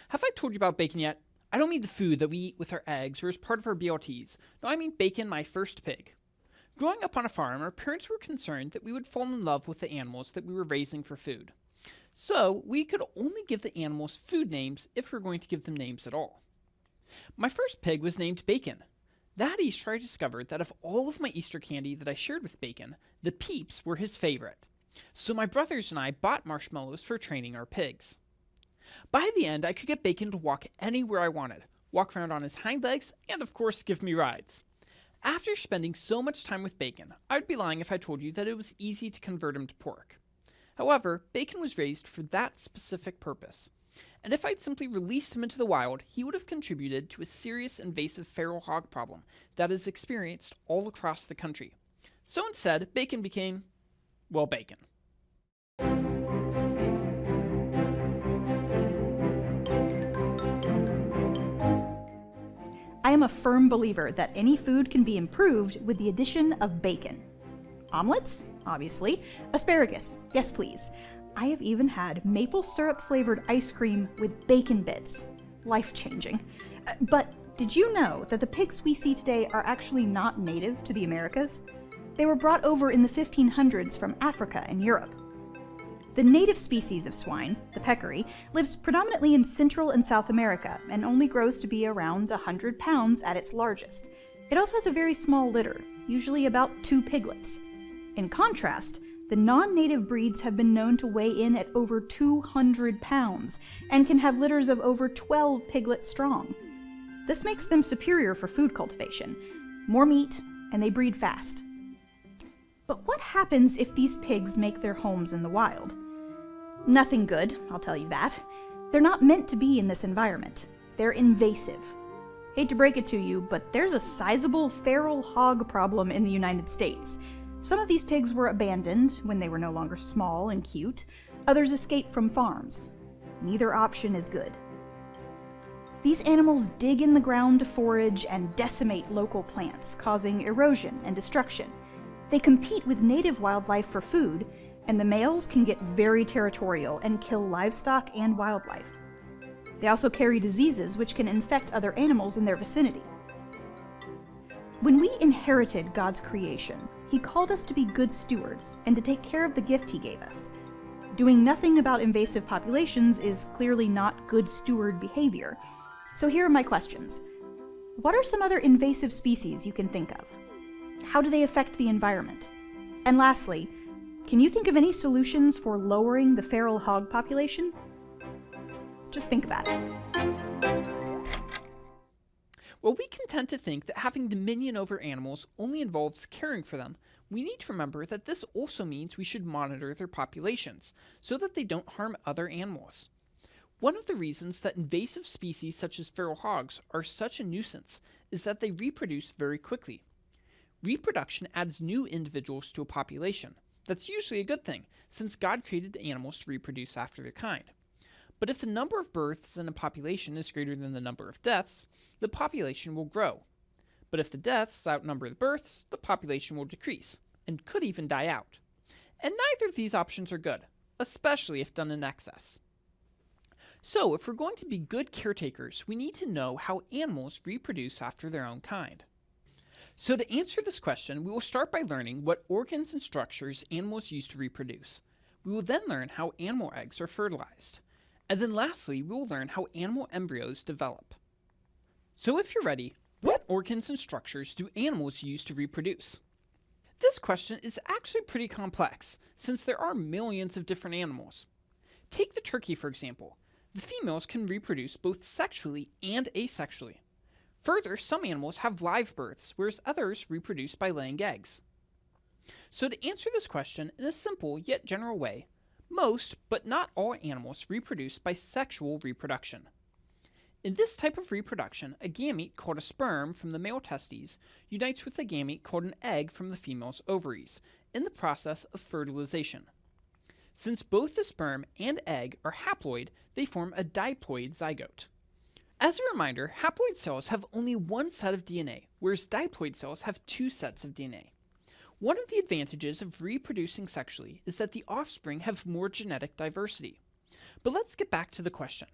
Have I told you about bacon yet? I don't mean the food that we eat with our eggs or as part of our BLTs. No, I mean Bacon, my first pig. Growing up on a farm, our parents were concerned that we would fall in love with the animals that we were raising for food. So, we could only give the animals food names if we were going to give them names at all. My first pig was named Bacon. That Easter, I discovered that of all of my Easter candy that I shared with Bacon, the Peeps were his favorite. So my brothers and I bought marshmallows for training our pigs. By the end, I could get Bacon to walk anywhere I wanted, walk around on his hind legs, and of course give me rides. After spending so much time with Bacon, I'd be lying if I told you that it was easy to convert him to pork. However, Bacon was raised for that specific purpose, and if I'd simply released him into the wild, he would have contributed to a serious invasive feral hog problem that is experienced all across the country. So instead, Bacon became, well, Bacon. I am a firm believer that any food can be improved with the addition of bacon. Omelets? Obviously. Asparagus? Yes, please. I have even had maple syrup flavored ice cream with bacon bits. Life-changing. But did you know that the pigs we see today are actually not native to the Americas? They were brought over in the 1500s from Africa and Europe. The native species of swine, the peccary, lives predominantly in Central and South America and only grows to be around 100 pounds at its largest. It also has a very small litter, usually about 2 piglets. In contrast, the non-native breeds have been known to weigh in at over 200 pounds and can have litters of over 12 piglets strong. This makes them superior for food cultivation. More meat, and they breed fast. But what happens if these pigs make their homes in the wild? Nothing good, I'll tell you that. They're not meant to be in this environment. They're invasive. Hate to break it to you, but there's a sizable feral hog problem in the United States. Some of these pigs were abandoned when they were no longer small and cute. Others escaped from farms. Neither option is good. These animals dig in the ground to forage and decimate local plants, causing erosion and destruction. They compete with native wildlife for food, and the males can get very territorial and kill livestock and wildlife. They also carry diseases which can infect other animals in their vicinity. When we inherited God's creation, He called us to be good stewards and to take care of the gift He gave us. Doing nothing about invasive populations is clearly not good steward behavior. So here are my questions. What are some other invasive species you can think of? How do they affect the environment? And lastly, can you think of any solutions for lowering the feral hog population? Just think about it. While we can tend to think that having dominion over animals only involves caring for them, we need to remember that this also means we should monitor their populations so that they don't harm other animals. One of the reasons that invasive species such as feral hogs are such a nuisance is that they reproduce very quickly. Reproduction adds new individuals to a population. That's usually a good thing, since God created the animals to reproduce after their kind. But if the number of births in a population is greater than the number of deaths, the population will grow. But if the deaths outnumber the births, the population will decrease, and could even die out. And neither of these options are good, especially if done in excess. So, if we're going to be good caretakers, we need to know how animals reproduce after their own kind. So to answer this question, we will start by learning what organs and structures animals use to reproduce. We will then learn how animal eggs are fertilized. And then lastly, we will learn how animal embryos develop. So if you're ready, what organs and structures do animals use to reproduce? This question is actually pretty complex, since there are millions of different animals. Take the turkey, for example. The females can reproduce both sexually and asexually. Further, some animals have live births, whereas others reproduce by laying eggs. So to answer this question in a simple yet general way, most, but not all animals reproduce by sexual reproduction. In this type of reproduction, a gamete called a sperm from the male testes unites with a gamete called an egg from the female's ovaries in the process of fertilization. Since both the sperm and egg are haploid, they form a diploid zygote. As a reminder, haploid cells have only one set of DNA, whereas diploid cells have two sets of DNA. One of the advantages of reproducing sexually is that the offspring have more genetic diversity. But let's get back to the question.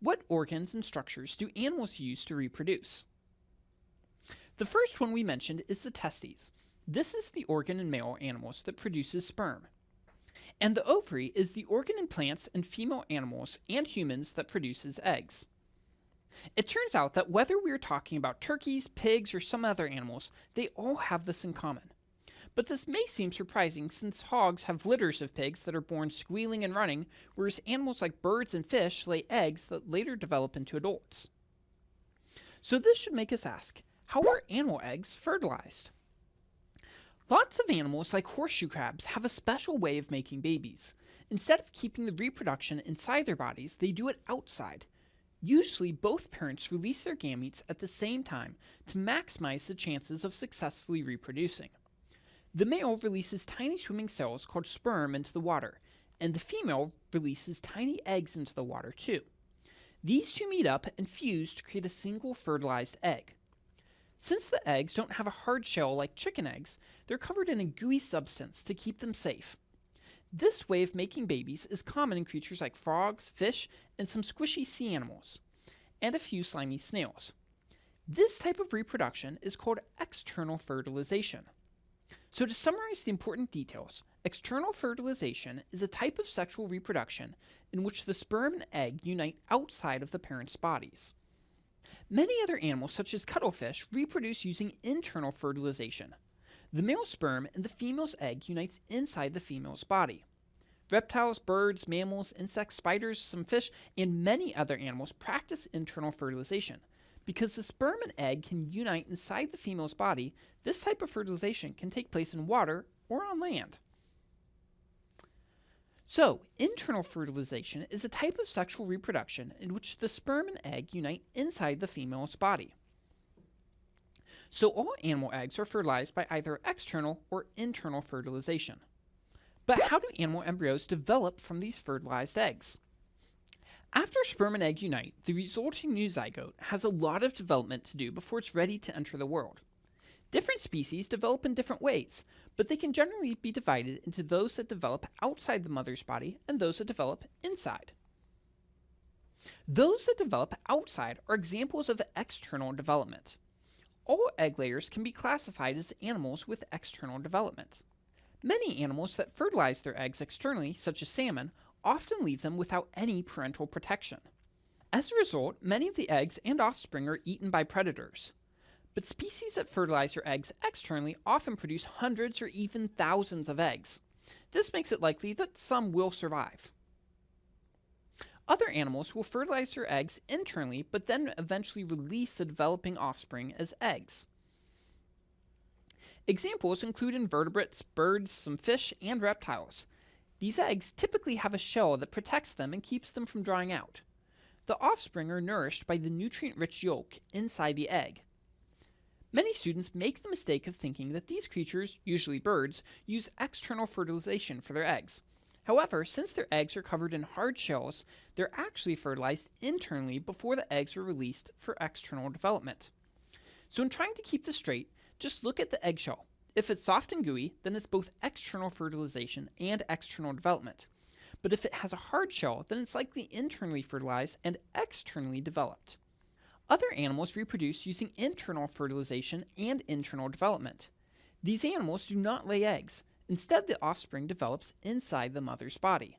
What organs and structures do animals use to reproduce? The first one we mentioned is the testes. This is the organ in male animals that produces sperm. And the ovary is the organ in plants and female animals and humans that produces eggs. It turns out that whether we're talking about turkeys, pigs, or some other animals, they all have this in common. But this may seem surprising since hogs have litters of pigs that are born squealing and running, whereas animals like birds and fish lay eggs that later develop into adults. So this should make us ask, how are animal eggs fertilized? Lots of animals like horseshoe crabs have a special way of making babies. Instead of keeping the reproduction inside their bodies, they do it outside. Usually both parents release their gametes at the same time to maximize the chances of successfully reproducing. The male releases tiny swimming cells called sperm into the water, and the female releases tiny eggs into the water too. These two meet up and fuse to create a single fertilized egg. Since the eggs don't have a hard shell like chicken eggs, they're covered in a gooey substance to keep them safe. This way of making babies is common in creatures like frogs, fish, and some squishy sea animals, and a few slimy snails. This type of reproduction is called external fertilization. So to summarize the important details, external fertilization is a type of sexual reproduction in which the sperm and egg unite outside of the parents' bodies. Many other animals, such as cuttlefish, reproduce using internal fertilization. The male sperm and the female's egg unites inside the female's body. Reptiles, birds, mammals, insects, spiders, some fish, and many other animals practice internal fertilization. Because the sperm and egg can unite inside the female's body, this type of fertilization can take place in water or on land. So, internal fertilization is a type of sexual reproduction in which the sperm and egg unite inside the female's body. So all animal eggs are fertilized by either external or internal fertilization. But how do animal embryos develop from these fertilized eggs? After sperm and egg unite, the resulting new zygote has a lot of development to do before it's ready to enter the world. Different species develop in different ways, but they can generally be divided into those that develop outside the mother's body and those that develop inside. Those that develop outside are examples of external development. All egg layers can be classified as animals with external development. Many animals that fertilize their eggs externally, such as salmon, often leave them without any parental protection. As a result, many of the eggs and offspring are eaten by predators. But species that fertilize their eggs externally often produce hundreds or even thousands of eggs. This makes it likely that some will survive. Other animals will fertilize their eggs internally, but then eventually release the developing offspring as eggs. Examples include invertebrates, birds, some fish, and reptiles. These eggs typically have a shell that protects them and keeps them from drying out. The offspring are nourished by the nutrient-rich yolk inside the egg. Many students make the mistake of thinking that these creatures, usually birds, use external fertilization for their eggs. However, since their eggs are covered in hard shells, they're actually fertilized internally before the eggs are released for external development. So in trying to keep this straight, just look at the eggshell. If it's soft and gooey, then it's both external fertilization and external development. But if it has a hard shell, then it's likely internally fertilized and externally developed. Other animals reproduce using internal fertilization and internal development. These animals do not lay eggs. Instead, the offspring develops inside the mother's body.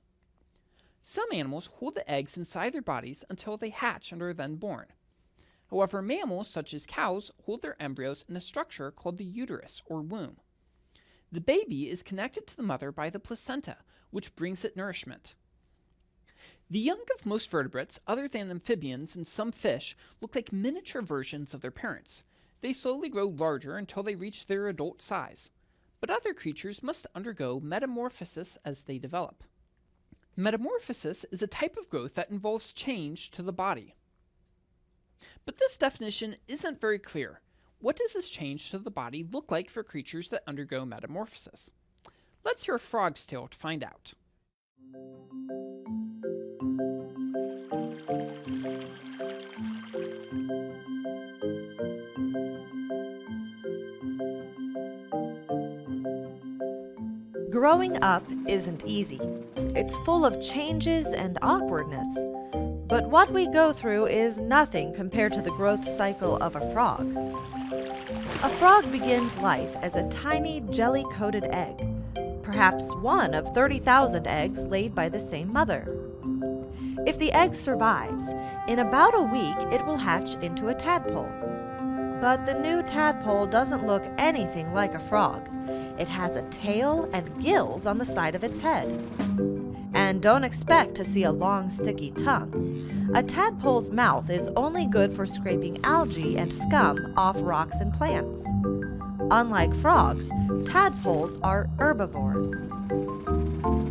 Some animals hold the eggs inside their bodies until they hatch and are then born. However, mammals, such as cows, hold their embryos in a structure called the uterus or womb. The baby is connected to the mother by the placenta, which brings it nourishment. The young of most vertebrates, other than amphibians and some fish, look like miniature versions of their parents. They slowly grow larger until they reach their adult size. But other creatures must undergo metamorphosis as they develop. Metamorphosis is a type of growth that involves change to the body. But this definition isn't very clear. What does this change to the body look like for creatures that undergo metamorphosis? Let's hear a frog's tale to find out. Growing up isn't easy. It's full of changes and awkwardness. But what we go through is nothing compared to the growth cycle of a frog. A frog begins life as a tiny jelly-coated egg, perhaps one of 30,000 eggs laid by the same mother. If the egg survives, in about a week it will hatch into a tadpole. But the new tadpole doesn't look anything like a frog. It has a tail and gills on the side of its head. And don't expect to see a long, sticky tongue. A tadpole's mouth is only good for scraping algae and scum off rocks and plants. Unlike frogs, tadpoles are herbivores.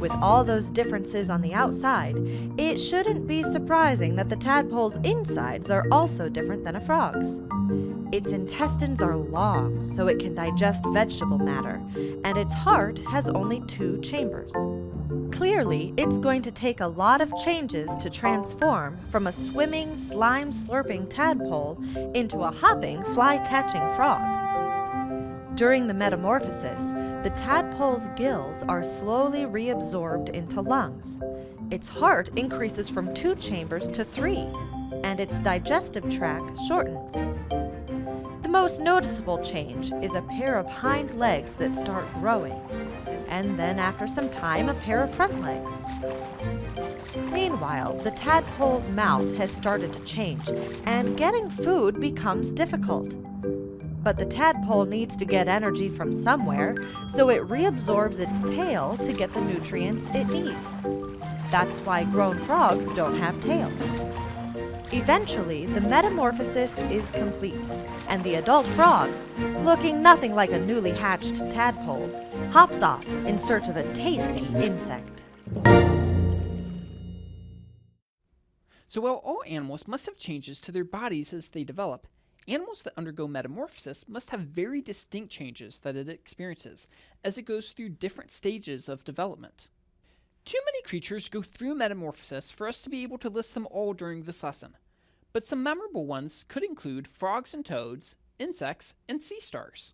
With all those differences on the outside, it shouldn't be surprising that the tadpole's insides are also different than a frog's. Its intestines are long, so it can digest vegetable matter, and its heart has only 2 chambers. Clearly, it's going to take a lot of changes to transform from a swimming, slime-slurping tadpole into a hopping, fly-catching frog. During the metamorphosis, the tadpole's gills are slowly reabsorbed into lungs. Its heart increases from 2 chambers to 3, and its digestive tract shortens. The most noticeable change is a pair of hind legs that start growing, and then after some time a pair of front legs. Meanwhile, the tadpole's mouth has started to change, and getting food becomes difficult. But the tadpole needs to get energy from somewhere, so it reabsorbs its tail to get the nutrients it needs. That's why grown frogs don't have tails. Eventually, the metamorphosis is complete, and the adult frog, looking nothing like a newly hatched tadpole, hops off in search of a tasty insect. So while all animals must have changes to their bodies as they develop, animals that undergo metamorphosis must have very distinct changes that it experiences as it goes through different stages of development. Too many creatures go through metamorphosis for us to be able to list them all during this lesson, but some memorable ones could include frogs and toads, insects, and sea stars.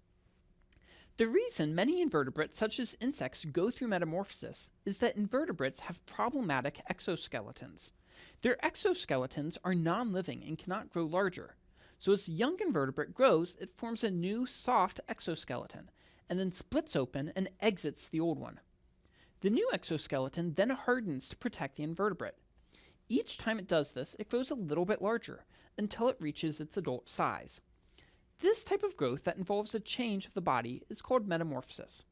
The reason many invertebrates such as insects go through metamorphosis is that invertebrates have problematic exoskeletons. Their exoskeletons are non-living and cannot grow larger, so as a young invertebrate grows, it forms a new soft exoskeleton, and then splits open and exits the old one. The new exoskeleton then hardens to protect the invertebrate. Each time it does this, it grows a little bit larger, until it reaches its adult size. This type of growth that involves a change of the body is called metamorphosis.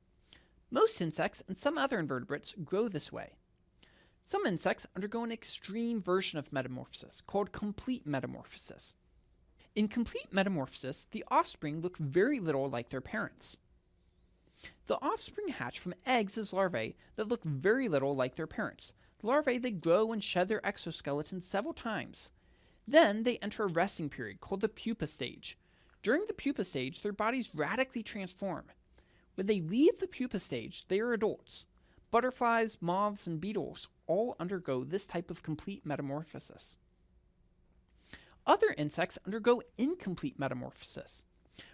Most insects and some other invertebrates grow this way. Some insects undergo an extreme version of metamorphosis, called complete metamorphosis. In complete metamorphosis, the offspring look very little like their parents. The offspring hatch from eggs as larvae that look very little like their parents. The larvae they grow and shed their exoskeleton several times. Then they enter a resting period called the pupa stage. During the pupa stage, their bodies radically transform. When they leave the pupa stage, they are adults. Butterflies, moths, and beetles all undergo this type of complete metamorphosis. Other insects undergo incomplete metamorphosis,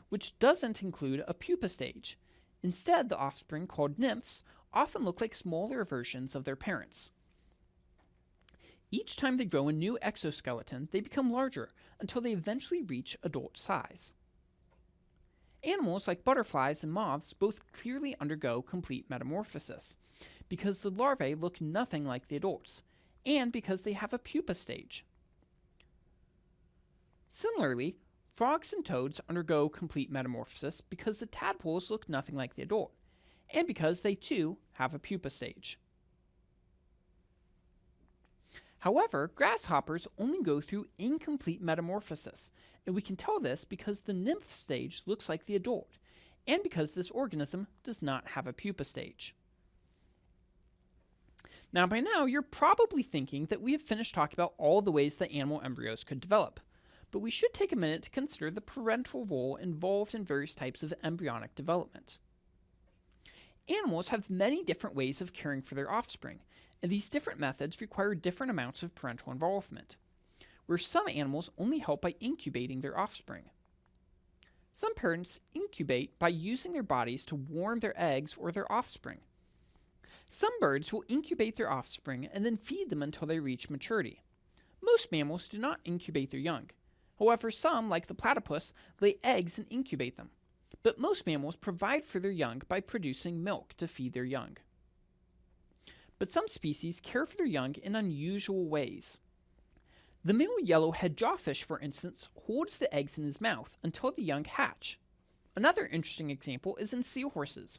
which doesn't include a pupa stage. Instead, the offspring, called nymphs, often look like smaller versions of their parents. Each time they grow a new exoskeleton, they become larger until they eventually reach adult size. Animals like butterflies and moths both clearly undergo complete metamorphosis, because the larvae look nothing like the adults, and because they have a pupa stage. Similarly, frogs and toads undergo complete metamorphosis because the tadpoles look nothing like the adult, and because they too have a pupa stage. However, grasshoppers only go through incomplete metamorphosis, and we can tell this because the nymph stage looks like the adult, and because this organism does not have a pupa stage. Now by now, you're probably thinking that we have finished talking about all the ways that animal embryos could develop, but we should take a minute to consider the parental role involved in various types of embryonic development. Animals have many different ways of caring for their offspring, and these different methods require different amounts of parental involvement, where some animals only help by incubating their offspring. Some parents incubate by using their bodies to warm their eggs or their offspring. Some birds will incubate their offspring and then feed them until they reach maturity. Most mammals do not incubate their young. However, some, like the platypus, lay eggs and incubate them. But most mammals provide for their young by producing milk to feed their young. But some species care for their young in unusual ways. The male yellowhead jawfish, for instance, holds the eggs in his mouth until the young hatch. Another interesting example is in seahorses.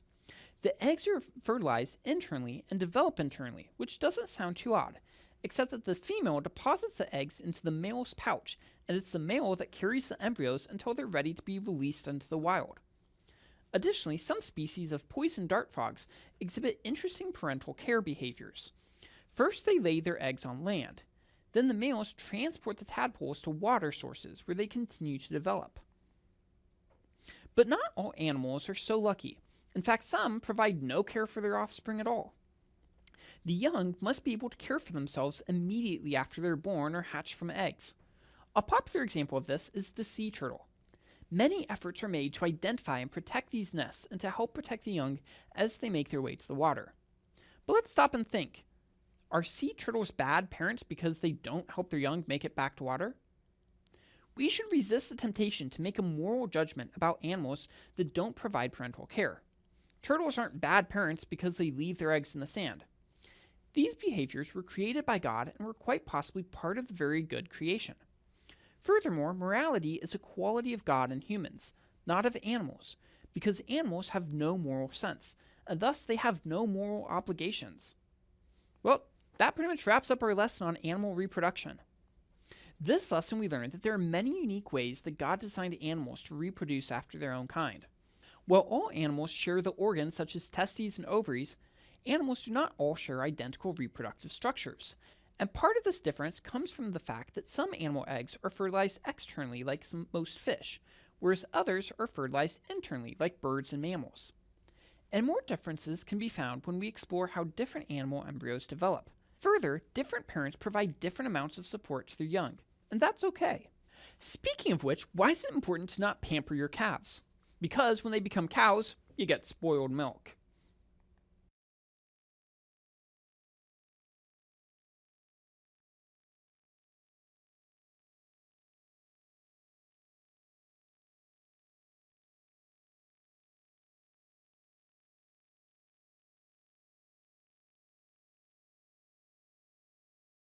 The eggs are fertilized internally and develop internally, which doesn't sound too odd, except that the female deposits the eggs into the male's pouch, and it's the male that carries the embryos until they're ready to be released into the wild. Additionally, some species of poison dart frogs exhibit interesting parental care behaviors. First, they lay their eggs on land. Then the males transport the tadpoles to water sources where they continue to develop. But not all animals are so lucky. In fact, some provide no care for their offspring at all. The young must be able to care for themselves immediately after they're born or hatched from eggs. A popular example of this is the sea turtle. Many efforts are made to identify and protect these nests and to help protect the young as they make their way to the water. But let's stop and think. Are sea turtles bad parents because they don't help their young make it back to water? We should resist the temptation to make a moral judgment about animals that don't provide parental care. Turtles aren't bad parents because they leave their eggs in the sand. These behaviors were created by God and were quite possibly part of the very good creation. Furthermore, morality is a quality of God and humans, not of animals, because animals have no moral sense, and thus they have no moral obligations. Well, that pretty much wraps up our lesson on animal reproduction. This lesson we learned that there are many unique ways that God designed animals to reproduce after their own kind. While all animals share the organs such as testes and ovaries, animals do not all share identical reproductive structures. And part of this difference comes from the fact that some animal eggs are fertilized externally like most fish, whereas others are fertilized internally like birds and mammals. And more differences can be found when we explore how different animal embryos develop. Further, different parents provide different amounts of support to their young, and that's okay. Speaking of which, why is it important to not pamper your calves? Because when they become cows, you get spoiled milk.